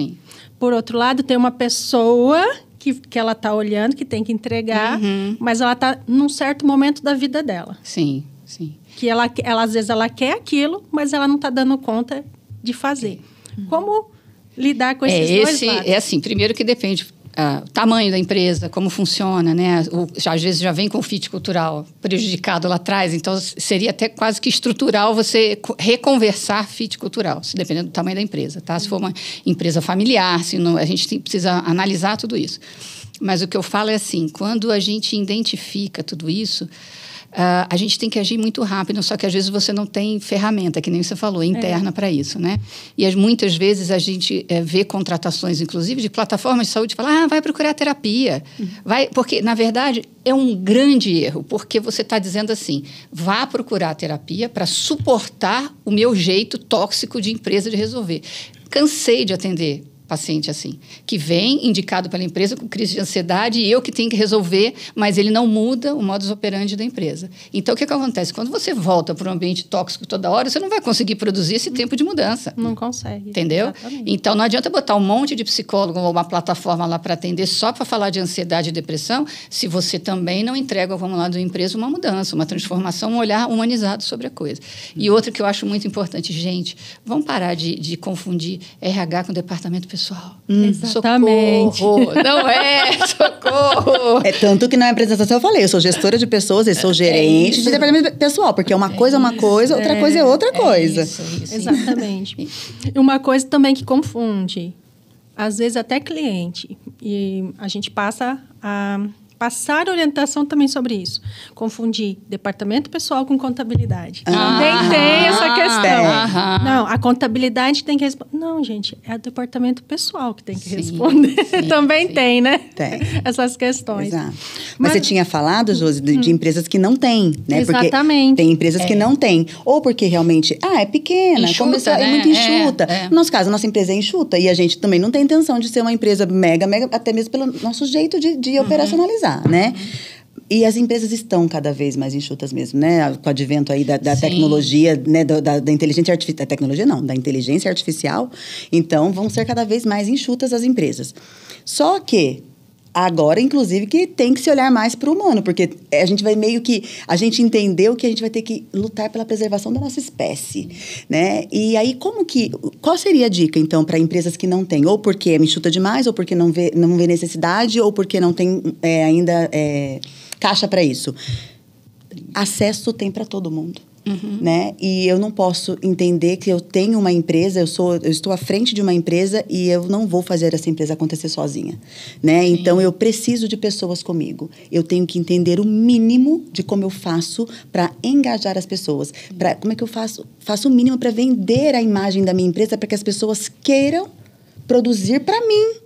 Por outro lado, tem uma pessoa que ela está olhando, que tem que entregar, mas ela está num certo momento da vida dela. Que ela às vezes ela quer aquilo, mas ela não está dando conta de fazer. Como lidar com esses dois lados? É assim, primeiro que depende o tamanho da empresa, como funciona, né? Às vezes já vem com o fit cultural prejudicado lá atrás, então seria até quase que estrutural você reconversar fit cultural, dependendo do tamanho da empresa, tá? Se for uma empresa familiar, a gente precisa analisar tudo isso. Mas o que eu falo é assim, quando a gente identifica tudo isso, a gente tem que agir muito rápido, só que às vezes você não tem ferramenta, que nem você falou, interna para isso, né? E muitas vezes a gente vê contratações, inclusive, de plataformas de saúde, fala, vai procurar terapia. Porque, na verdade, é um grande erro, porque você está dizendo assim, vá procurar terapia para suportar o meu jeito tóxico de empresa de resolver. Cansei de atender paciente assim, que vem indicado pela empresa com crise de ansiedade e eu que tenho que resolver, mas ele não muda o modus operandi da empresa. Então, o que acontece? Quando você volta para um ambiente tóxico toda hora, você não vai conseguir produzir esse tempo de mudança. Não consegue. Entendeu? Exatamente. Então, não adianta botar um monte de psicólogo ou uma plataforma lá para atender só para falar de ansiedade e depressão, se você também não entrega, vamos lá, da empresa uma mudança, uma transformação, um olhar humanizado sobre a coisa. E outra que eu acho muito importante, gente, vamos parar de confundir RH com departamento pessoal. Exatamente. Socorro! Não é, socorro! É tanto que na apresentação eu falei, eu sou gestora de pessoas, eu sou gerente de departamento pessoal, porque uma coisa é uma coisa, outra coisa é outra coisa. Isso. Exatamente. Uma coisa também que confunde, às vezes até cliente, e a gente passa a passar orientação também sobre isso. Confundir departamento pessoal com contabilidade. Também tem essa questão. Não, a contabilidade tem que responder. Não, gente, é o departamento pessoal que tem que responder. Também tem, né? Tem. Essas questões. Exato. Mas você tinha falado, Josi, de empresas que não têm, né? Exatamente. Porque tem empresas que não têm. Ou porque realmente, é pequena, enxuta, é muito enxuta. No nosso caso, a nossa empresa é enxuta. E a gente também não tem intenção de ser uma empresa mega, até mesmo pelo nosso jeito de operacionalizar, né? E as empresas estão cada vez mais enxutas mesmo, né? Com o advento aí da tecnologia, né? Da inteligência artificial. Da tecnologia não, da inteligência artificial. Então, vão ser cada vez mais enxutas as empresas. Só que agora, inclusive, que tem que se olhar mais para o humano, porque a gente vai meio que... A gente entendeu que a gente vai ter que lutar pela preservação da nossa espécie, né? E aí, qual seria a dica, então, para empresas que não têm? Ou porque é enxuta demais, ou porque não vê necessidade, ou porque não tem ainda caixa para isso. Acesso tem para todo mundo. Né? E eu não posso entender que eu tenho uma empresa, eu estou à frente de uma empresa e eu não vou fazer essa empresa acontecer sozinha, né? Então, eu preciso de pessoas comigo. Eu tenho que entender o mínimo de como eu faço para engajar as pessoas. Como é que eu faço o mínimo para vender a imagem da minha empresa para que as pessoas queiram produzir para mim.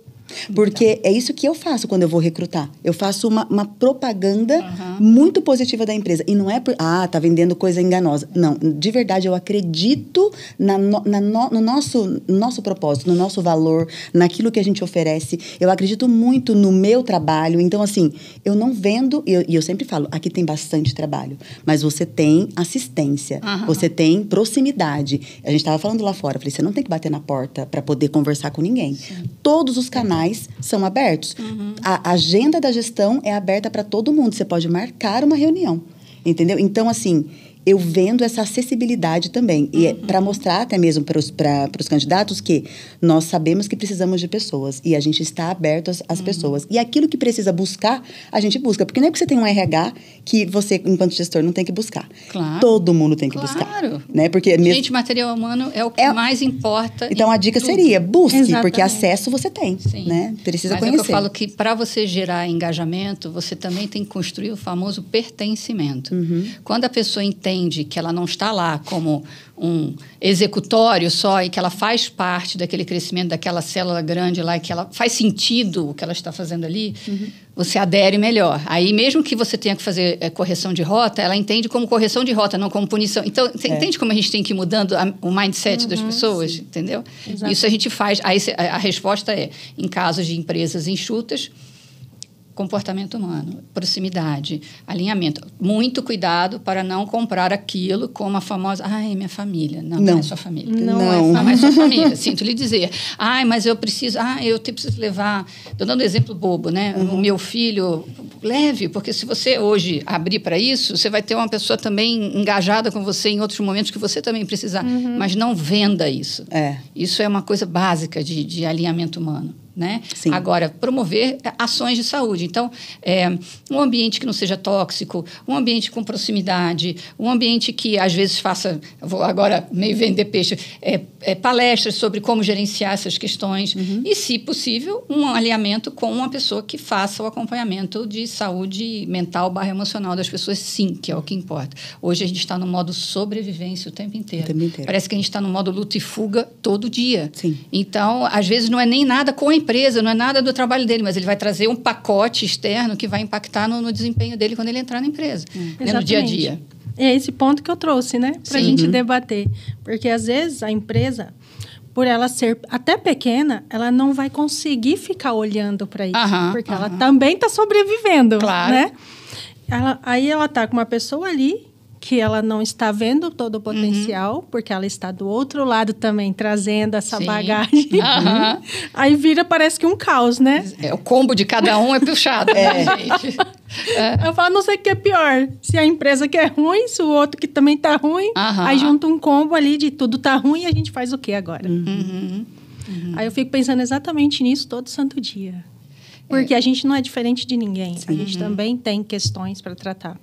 Porque é isso que eu faço quando eu vou recrutar. Eu faço uma propaganda muito positiva da empresa. E não é tá vendendo coisa enganosa. Não, de verdade, eu acredito no nosso propósito, no nosso valor, naquilo que a gente oferece. Eu acredito muito no meu trabalho. Então, assim, eu não vendo... E eu sempre falo, aqui tem bastante trabalho. Mas você tem assistência. Você tem proximidade. A gente estava falando lá fora. Eu falei, você não tem que bater na porta para poder conversar com ninguém. Sim. Todos os canais são abertos. A agenda da gestão é aberta para todo mundo. Você pode marcar uma reunião, entendeu? Então, assim, eu vendo essa acessibilidade também. E é para mostrar até mesmo para os candidatos que nós sabemos que precisamos de pessoas. E a gente está aberto às pessoas. E aquilo que precisa buscar, a gente busca. Porque não é que você tem um RH que você, enquanto gestor, não tem que buscar. Claro. Todo mundo tem que buscar. Né? Porque gente, material humano é o que mais importa. Então, a dica seria, busque, porque acesso você tem. Sim. Né? Precisa conhecer. Mas eu falo que para você gerar engajamento, você também tem que construir o famoso pertencimento. Quando a pessoa entende que ela não está lá como um executório só e que ela faz parte daquele crescimento, daquela célula grande lá, e que ela faz sentido o que ela está fazendo ali, você adere melhor. Aí, mesmo que você tenha que fazer correção de rota, ela entende como correção de rota, não como punição. Então, você entende como a gente tem que ir mudando o mindset das pessoas, entendeu? Exato. Isso a gente faz. Aí a resposta é, em casos de empresas enxutas, comportamento humano, proximidade, alinhamento. Muito cuidado para não comprar aquilo como a famosa... minha família. Não é sua família. Não é sua família. Sinto lhe dizer. Mas eu preciso... eu preciso levar... Estou dando um exemplo bobo, né? O meu filho... Leve, porque se você hoje abrir para isso, você vai ter uma pessoa também engajada com você em outros momentos que você também precisar. Mas não venda isso. Isso é uma coisa básica de alinhamento humano. Né? Agora, promover ações de saúde. Então, um ambiente que não seja tóxico, um ambiente com proximidade, um ambiente que, às vezes, faça... Vou agora meio vender peixe. Palestras sobre como gerenciar essas questões. E, se possível, um alinhamento com uma pessoa que faça o acompanhamento de saúde mental / emocional das pessoas, sim, que é o que importa. Hoje, a gente está no modo sobrevivência o tempo inteiro. Parece que a gente está no modo luta e fuga todo dia. Sim. Então, às vezes, não é nem nada com a empresa, não é nada do trabalho dele, mas ele vai trazer um pacote externo que vai impactar no desempenho dele quando ele entrar na empresa, né, no dia a dia. É esse ponto que eu trouxe, né? Para a gente debater. Porque, às vezes, a empresa, por ela ser até pequena, ela não vai conseguir ficar olhando para isso. Porque ela também está sobrevivendo, né? Aí ela está com uma pessoa ali que ela não está vendo todo o potencial, porque ela está do outro lado também, trazendo essa bagagem. Aí vira, parece que um caos, né? O combo de cada um é puxado, né, gente? Eu falo, não sei o que é pior. Se a empresa que é ruim, se o outro que também está ruim, aí junta um combo ali de tudo tá ruim e a gente faz o que agora? Aí eu fico pensando exatamente nisso todo santo dia. Porque a gente não é diferente de ninguém. A gente também tem questões para tratar.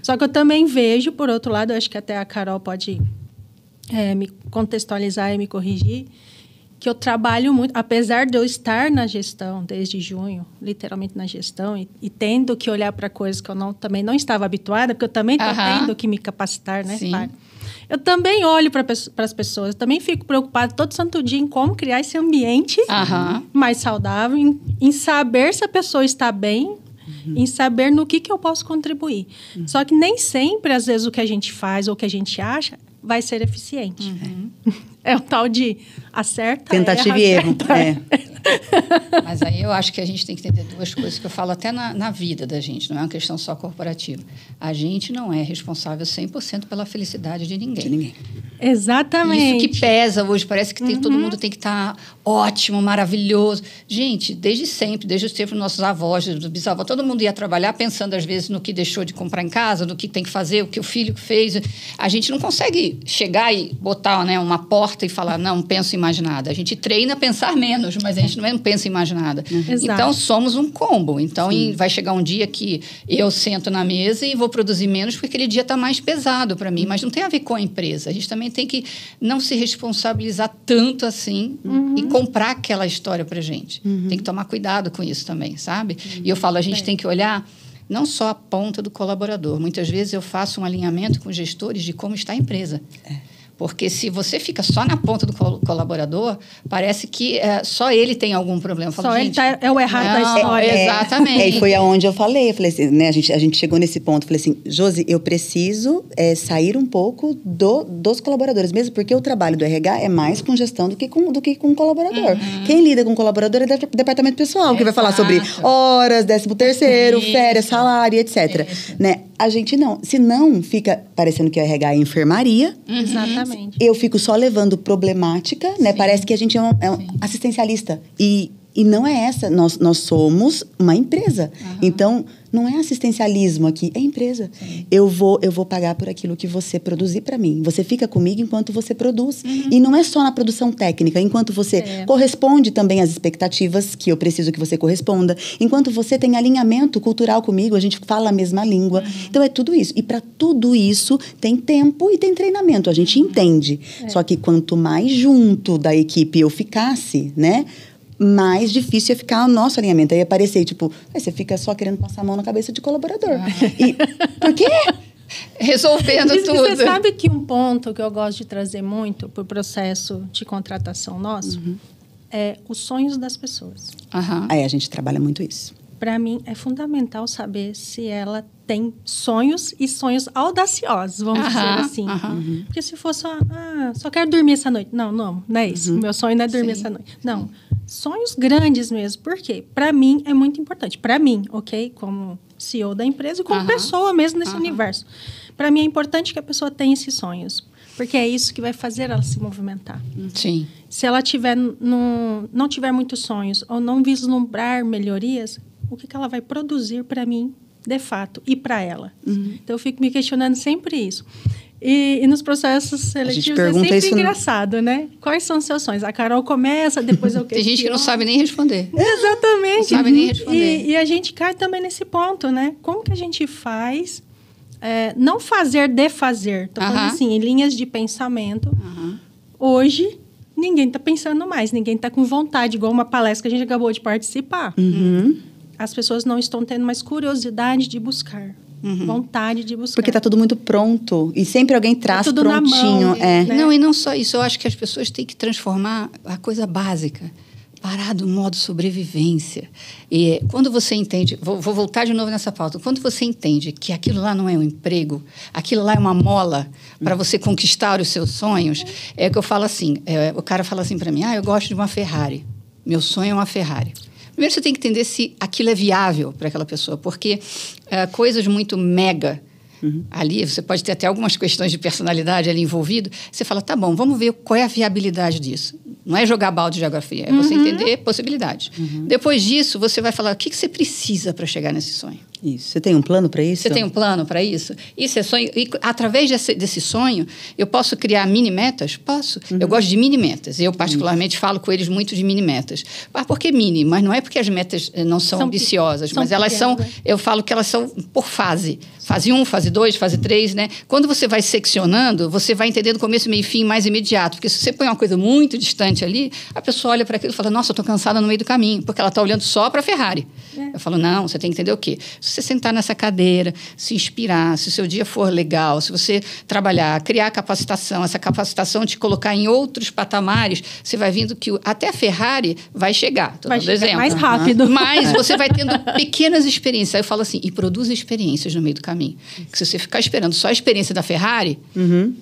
Só que eu também vejo, por outro lado, eu acho que até a Carol pode me contextualizar e me corrigir, que eu trabalho muito, apesar de eu estar na gestão desde junho, literalmente na gestão, e tendo que olhar para coisas que eu também não estava habituada, porque eu também estou tendo que me capacitar, né? Eu também olho para as pessoas, eu também fico preocupada todo santo dia em como criar esse ambiente mais saudável, em saber se a pessoa está bem, em saber no que eu posso contribuir. Só que nem sempre, às vezes, o que a gente faz ou o que a gente acha vai ser eficiente. É o tal de acerta, tentativa erra, e erro. Mas aí eu acho que a gente tem que entender duas coisas que eu falo até na vida da gente, não é uma questão só corporativa. A gente não é responsável 100% pela felicidade de ninguém. De ninguém. Exatamente. Isso que pesa hoje, parece que todo mundo tem que estar ótimo, maravilhoso. Gente, desde sempre, desde os tempos dos nossos avós, dos bisavós, todo mundo ia trabalhar pensando, às vezes, no que deixou de comprar em casa, no que tem que fazer, o que o filho fez. A gente não consegue chegar e botar, né, uma porta e falar, não penso em mais nada. A gente treina a pensar menos, mas a gente não pensa em mais nada. Então, somos um combo. Então, vai chegar um dia que eu sento na mesa e vou produzir menos, porque aquele dia está mais pesado para mim. Mas não tem a ver com a empresa. A gente também tem que não se responsabilizar tanto assim e comprar aquela história pra gente. Tem que tomar cuidado com isso também, sabe? E eu falo, a gente tem que olhar não só a ponta do colaborador. Muitas vezes eu faço um alinhamento com gestores de como está a empresa. Porque se você fica só na ponta do colaborador, parece que só ele tem algum problema. Eu falo, só ele é o errado da história. Exatamente. E foi aonde eu falei assim, né, a gente chegou nesse ponto, falei assim, Josi, eu preciso sair um pouco dos colaboradores, mesmo porque o trabalho do RH é mais com gestão do que com colaborador. Quem lida com colaborador é o departamento pessoal, que vai falar sobre horas, 13º, férias, salário, etc. Né? A gente não. Se não, fica parecendo que o RH é enfermaria. Exatamente. Eu fico só levando problemática, né? Parece que a gente é um assistencialista. E não é essa. Nós somos uma empresa. Então, não é assistencialismo aqui, é empresa. Eu vou pagar por aquilo que você produzir para mim. Você fica comigo enquanto você produz. E não é só na produção técnica. Enquanto você corresponde também às expectativas que eu preciso que você corresponda. Enquanto você tem alinhamento cultural comigo, a gente fala a mesma língua. Então, é tudo isso. E para tudo isso, tem tempo e tem treinamento. A gente entende. Só que quanto mais junto da equipe eu ficasse, né? Mais difícil ia ficar o nosso alinhamento. Aí ia parecer, tipo, você fica só querendo passar a mão na cabeça de colaborador. E, por quê? Resolvendo tudo. Você sabe que um ponto que eu gosto de trazer muito para o processo de contratação nosso é os sonhos das pessoas. Aí a gente trabalha muito isso. Para mim, é fundamental saber se ela tem sonhos e sonhos audaciosos, vamos dizer assim. Porque se for só quero dormir essa noite. Não é isso. Meu sonho não é dormir essa noite. Não. Sonhos grandes mesmo. Por quê? Para mim, é muito importante. Para mim, ok? Como CEO da empresa e como pessoa mesmo nesse universo. Para mim, é importante que a pessoa tenha esses sonhos. Porque é isso que vai fazer ela se movimentar. Sim. Se ela não tiver muitos sonhos ou não vislumbrar melhorias, o que ela vai produzir para mim, de fato, e para ela. Então, eu fico me questionando sempre isso. E nos processos seletivos é sempre engraçado, né? Quais são os seus sonhos? A Carol começa, depois eu questiono. Tem gente que não sabe nem responder. Exatamente. Não sabe nem responder. E a gente cai também nesse ponto, né? Como que a gente faz... não fazer de fazer. Estou falando assim, em linhas de pensamento. Hoje, ninguém está pensando mais. Ninguém está com vontade, igual uma palestra que a gente acabou de participar. As pessoas não estão tendo mais curiosidade de buscar. Vontade de buscar. Porque está tudo muito pronto. E sempre alguém traz tudo prontinho. Na mão, né? Não, e não só isso. Eu acho que as pessoas têm que transformar a coisa básica. Parar do modo sobrevivência. E quando você entende... Vou voltar de novo nessa pauta. Quando você entende que aquilo lá não é um emprego, aquilo lá é uma mola para você conquistar os seus sonhos, é que eu falo assim, o cara fala assim para mim, eu gosto de uma Ferrari. Meu sonho é uma Ferrari. Primeiro, você tem que entender se aquilo é viável para aquela pessoa, porque coisas muito mega... Ali, você pode ter até algumas questões de personalidade ali envolvido. Você fala, tá bom, vamos ver qual é a viabilidade disso. Não é jogar balde de geografia, é você entender possibilidades. Depois disso, você vai falar o que você precisa para chegar nesse sonho. Isso. Você tem um plano para isso? Você tem um plano para isso? Isso é sonho. E através desse sonho, eu posso criar mini-metas? Posso. Eu gosto de mini-metas. Eu, particularmente, falo com eles muito de mini-metas. Por que mini? Mas não é porque as metas não são ambiciosas, mas elas são... Né? Eu falo que elas são por fase. Fase 1, fase 2, fase 3, né? Quando você vai seccionando, você vai entendendo começo, meio e fim mais imediato. Porque se você põe uma coisa muito distante ali, a pessoa olha para aquilo e fala, nossa, eu estou cansada no meio do caminho, porque ela está olhando só para a Ferrari. Eu falo, não, você tem que entender o quê? Se você sentar nessa cadeira, se inspirar, se o seu dia for legal, se você trabalhar, criar capacitação, essa capacitação te colocar em outros patamares, você vai vendo que até a Ferrari vai chegar. Vai chegar mais rápido. Mas você vai tendo pequenas experiências. Aí eu falo assim, e produz experiências no meio do caminho. Porque se você ficar esperando só a experiência da Ferrari,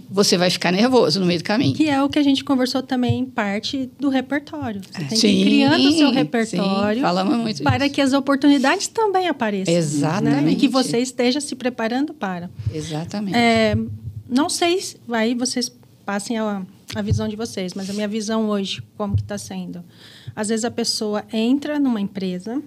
você vai ficar nervoso no meio do caminho. Que é o que a gente conversou também, parte do repertório. Você tem que ir criando o seu repertório muito para isso. que as oportunidades também apareçam. Exatamente. Né? E que você esteja se preparando para. Exatamente. Não sei, aí vocês passem a visão de vocês, mas a minha visão hoje, como que está sendo? Às vezes a pessoa entra numa empresa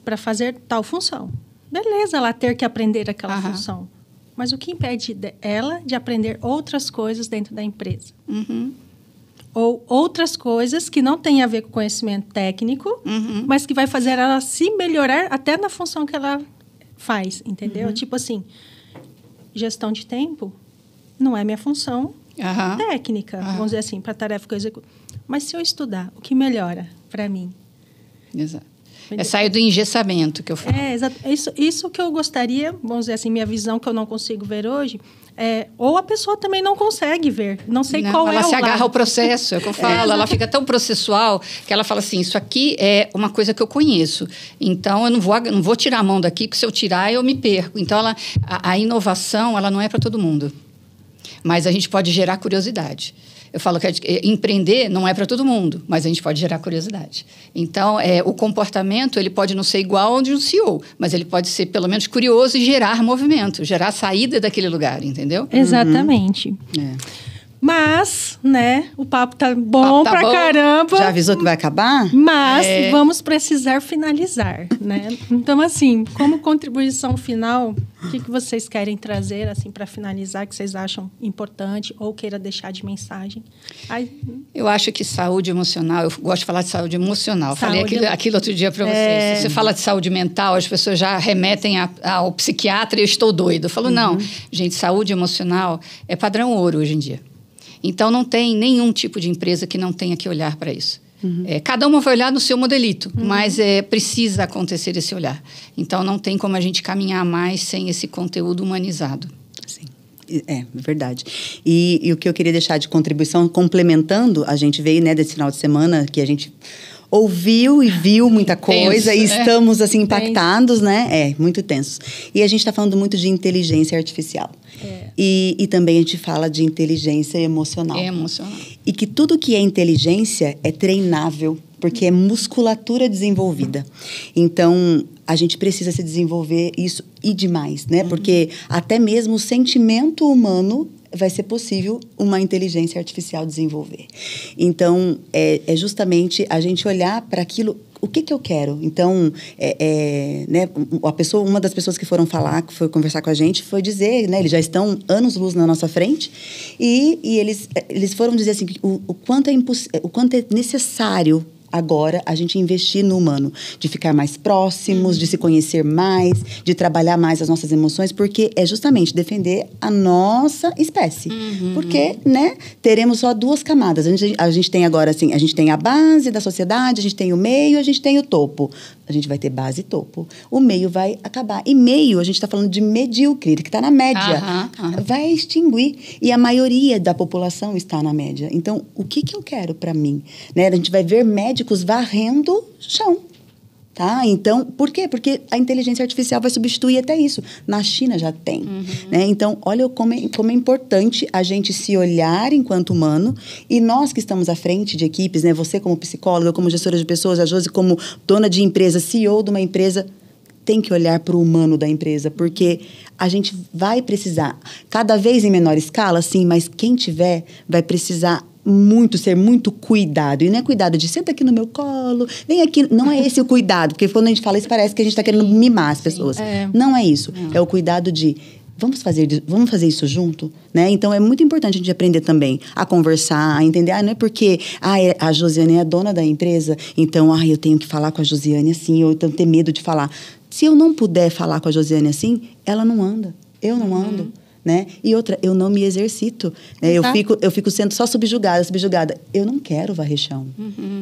para fazer tal função. Beleza, ela ter que aprender aquela função. Mas o que impede ela de aprender outras coisas dentro da empresa? Ou outras coisas que não têm a ver com conhecimento técnico, mas que vai fazer ela se melhorar até na função que ela faz, entendeu? Tipo assim, gestão de tempo não é minha função técnica, vamos dizer assim, para a tarefa que eu executo. Mas se eu estudar, o que melhora para mim? Exato. É sair do engessamento que eu falo. Exato. Isso que eu gostaria, vamos dizer assim, minha visão que eu não consigo ver hoje, ou a pessoa também não consegue ver, não sei qual é o lado. Ela se agarra ao processo, é o que eu falo. Ela fica tão processual que ela fala assim, isso aqui é uma coisa que eu conheço. Então, eu não vou tirar a mão daqui, porque se eu tirar, eu me perco. Então, a inovação, ela não é para todo mundo. Mas a gente pode gerar curiosidade. Eu falo que empreender não é para todo mundo, mas a gente pode gerar curiosidade. Então, o comportamento ele pode não ser igual ao de um CEO, mas ele pode ser, pelo menos, curioso e gerar movimento, gerar saída daquele lugar, entendeu? Exatamente. Mas, né, o papo tá bom pra caramba. Já avisou que vai acabar? Mas vamos precisar finalizar, né? Então, assim, como contribuição final, o que vocês querem trazer, assim, para finalizar, que vocês acham importante ou queira deixar de mensagem? Eu acho que saúde emocional, eu gosto de falar de saúde emocional. Falei aquilo outro dia para vocês. Se você fala de saúde mental, as pessoas já remetem ao psiquiatra e eu estou doido. Eu falo, não, gente, saúde emocional é padrão ouro hoje em dia. Então, não tem nenhum tipo de empresa que não tenha que olhar para isso. Cada uma vai olhar no seu modelito, mas precisa acontecer esse olhar. Então, não tem como a gente caminhar mais sem esse conteúdo humanizado. Sim. É, verdade. E o que eu queria deixar de contribuição, complementando, a gente veio, né, desse final de semana, que a gente ouviu e viu muita coisa e estamos, assim, impactados, né? Muito tensos. E a gente está falando muito de inteligência artificial. E também a gente fala de inteligência emocional. E que tudo que é inteligência é treinável, porque é musculatura desenvolvida. Então, a gente precisa se desenvolver isso e demais, né? Porque até mesmo o sentimento humano vai ser possível uma inteligência artificial desenvolver. Então, é justamente a gente olhar para aquilo, o que eu quero. Então, né, uma das pessoas que foram falar, que foi conversar com a gente, foi dizer, né, eles já estão anos-luz na nossa frente, e eles foram dizer assim, o quanto é necessário agora a gente investir no humano, de ficar mais próximos, de se conhecer mais, de trabalhar mais as nossas emoções, porque é justamente defender a nossa espécie. Porque, né, teremos só duas camadas. A gente tem agora, assim, a gente tem a base da sociedade, a gente tem o meio, a gente tem o topo. A gente vai ter base e topo. O meio vai acabar. E meio, a gente está falando de medíocre, que está na média. Vai extinguir. E a maioria da população está na média. Então, o que eu quero para mim? Né? A gente vai ver médicos varrendo chão. Tá? Então, por quê? Porque a inteligência artificial vai substituir até isso. Na China já tem. Né? Então, olha como é importante a gente se olhar enquanto humano, e nós que estamos à frente de equipes, né? Você como psicóloga, como gestora de pessoas, a Josi como dona de empresa, CEO de uma empresa, tem que olhar para o humano da empresa, porque a gente vai precisar, cada vez em menor escala, sim, mas quem tiver vai precisar ser muito cuidado. E não é cuidado de senta aqui no meu colo, vem aqui. Não é esse o cuidado, porque quando a gente fala isso, parece que a gente está querendo mimar as pessoas. Não é isso. É o cuidado de vamos fazer isso junto, né? Então, é muito importante a gente aprender também a conversar, a entender. Não é porque a Josiane é a dona da empresa, então, eu tenho que falar com a Josiane assim, ou eu tenho que ter medo de falar. Se eu não puder falar com a Josiane assim, ela não anda. Eu não ando. Né? E outra, eu não me exercito. Né? Eu fico sendo só subjugada. Eu não quero varrer chão.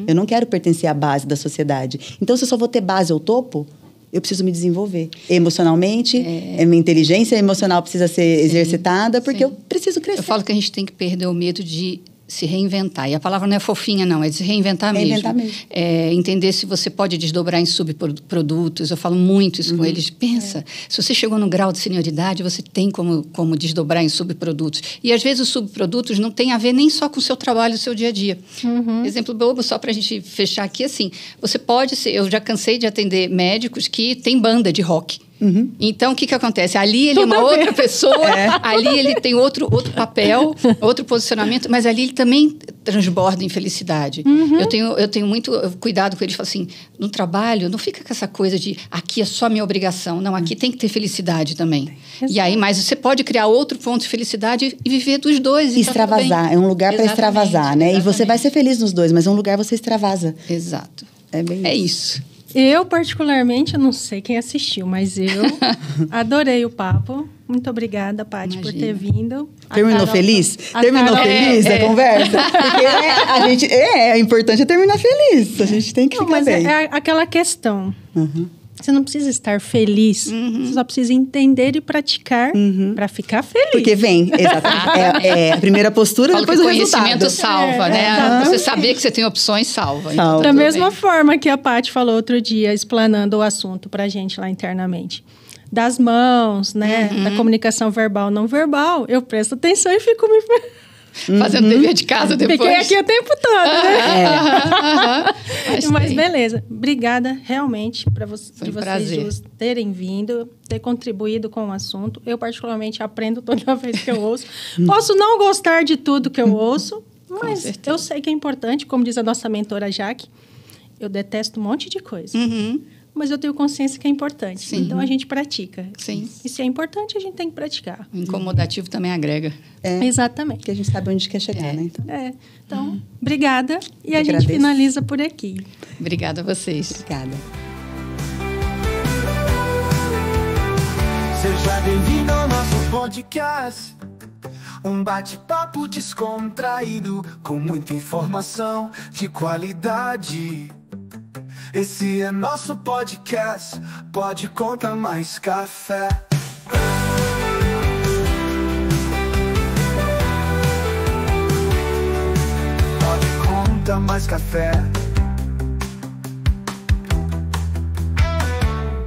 Eu não quero pertencer à base da sociedade. Então, se eu só vou ter base ao topo, eu preciso me desenvolver. Emocionalmente, minha inteligência emocional precisa ser exercitada, porque eu preciso crescer. Eu falo que a gente tem que perder o medo de se reinventar. E a palavra não é fofinha, não. É de se reinventar mesmo. Entender se você pode desdobrar em subprodutos. Eu falo muito isso com eles. Pensa, se você chegou no grau de senioridade, você tem como desdobrar em subprodutos. E, às vezes, os subprodutos não têm a ver nem só com o seu trabalho, o seu dia a dia. Exemplo bobo, só para a gente fechar aqui, assim, você pode ser... Eu já cansei de atender médicos que têm banda de rock. Então, o que acontece? Ali ele é uma outra pessoa, ali ele tem outro papel, outro posicionamento, mas ali ele também transborda em felicidade. Eu tenho muito cuidado com ele, falo assim, no trabalho, não fica com essa coisa de aqui é só minha obrigação. Não, aqui tem que ter felicidade também. E aí, mas você pode criar outro ponto de felicidade e viver dos dois. Extravasar, é um lugar para extravasar, né? Exatamente. E você vai ser feliz nos dois, mas é um lugar você extravasa. Exato. É isso. Eu, particularmente, eu não sei quem assistiu, mas eu adorei o papo. Muito obrigada, Paty, por ter vindo. Terminou feliz? Terminou feliz a conversa? Porque é importante terminar feliz. A gente tem que ficar bem. É aquela questão. Você não precisa estar feliz, você só precisa entender e praticar para ficar feliz. Porque vem, exatamente. A primeira postura, depois o resultado. O conhecimento salva, né? Você saber que você tem opções salva. Então, da mesma forma que a Paty falou outro dia, explanando o assunto para a gente lá internamente. Das mãos, né? Da comunicação verbal, não verbal, eu presto atenção e fico me... Fazendo dever de casa depois. Fiquei aqui o tempo todo, né? Mas beleza. Obrigada, realmente, de vocês duas terem vindo, ter contribuído com o assunto. Eu, particularmente, aprendo toda vez que eu ouço. Posso não gostar de tudo que eu ouço, mas eu sei que é importante, como diz a nossa mentora Jaque, eu detesto um monte de coisa. Mas eu tenho consciência que é importante. Sim. Então, a gente pratica. Sim. E se é importante, a gente tem que praticar. O incomodativo também agrega. Exatamente. Porque a gente sabe onde quer chegar, né? Então, obrigada. E a gente finaliza por aqui. Obrigada a vocês. Obrigada. Seja bem-vindo ao nosso podcast. Um bate-papo descontraído, com muita informação de qualidade. Esse é nosso podcast, Pode Conta Mais Café. Pode Conta Mais Café.